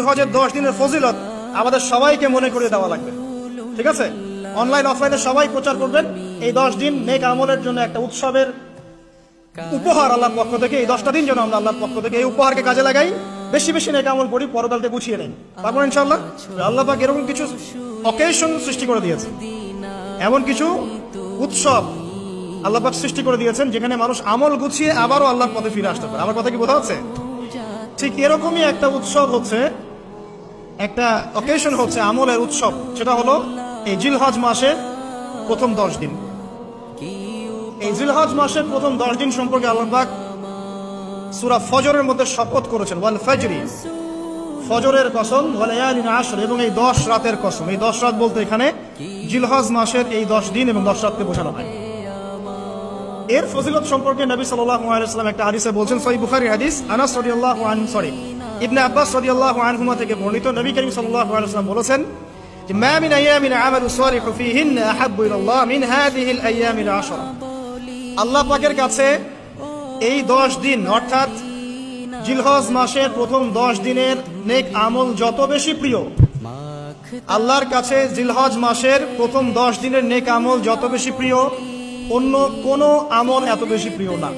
হজের 10 দিনের ফজিলত আমাদের সবাইকে মনে করে দেওয়া লাগবে, ঠিক আছে? অনলাইন অফলাইনে সবাই প্রচার করবেন। এই 10 দিন নেক আমলের জন্য একটা উৎসবের উপহার আল্লাহর পক্ষ থেকে। এই 10টা দিন যেন আমরা আল্লাহর পক্ষ থেকে এই উপহারকে কাজে লাগাই, বেশি বেশি নেক আমল করি, পরকালকে গুছিয়ে নেই। তারপর ইনশাআল্লাহ আল্লাহ পাক এরকম কিছু অকেশন সৃষ্টি করে দিয়েছে, এমন কিছু উৎসব আল্লাহ পাক সৃষ্টি করে দিয়েছেন যেখানে মানুষ আমল গুছিয়ে আবারও আল্লাহর পথে ফিরে আসতে পারে। আমার কথা কি বোঝা যাচ্ছে? ঠিক এরকমই একটা উৎসব হচ্ছে, একটা অকেশন হচ্ছে আমলের উৎসব, সেটা হলো এই জিলহজ মাসের প্রথম 10 দিন। এই জিলহজ মাসের প্রথম 10 দিন সম্পর্কে আল্লাহ পাক সূরা ফজরের মধ্যে শপথ করেছেন, ওয়াল ফাজরি, ফজরের কসম, ওয়াল লায়ালিন আশর, এবং এই 10 রাতের কসম। এই 10 রাত বলতে এখানে জিলহজ মাসের এই 10 দিন এবং 10 রাতকে বোঝানো হয়। এর ফজিলত সম্পর্কে নবী সাল্লাল্লাহু আলাইহি ওয়াসাল্লাম একটা হাদিসে বলছেন, সহিহ বুখারীর হাদিস, আনাস রাদিয়াল্লাহু আনহু ইবনে আব্বাস রাদিয়াল্লাহু আনহুমা থেকে বর্ণিত, নবী করিম সাল্লাল্লাহু আলাইহি ওয়াসাল্লাম বলেছেন যে মা মিন আইয়ামিন আমালু সালিহু ফীহিন্না আহাব্বু ইলাল্লাহ মিন হাযিহিল আইয়ামিল আশরা। আল্লাহ পাকের কাছে এই 10 দিন অর্থাৎ জিলহজ মাসের প্রথম 10 দিনের নেক আমল যত বেশি প্রিয়, আল্লাহর কাছে জিলহজ মাসের প্রথম 10 দিনের নেক আমল যত বেশি প্রিয়, অন্য কোনো আমল এত বেশি প্রিয় না।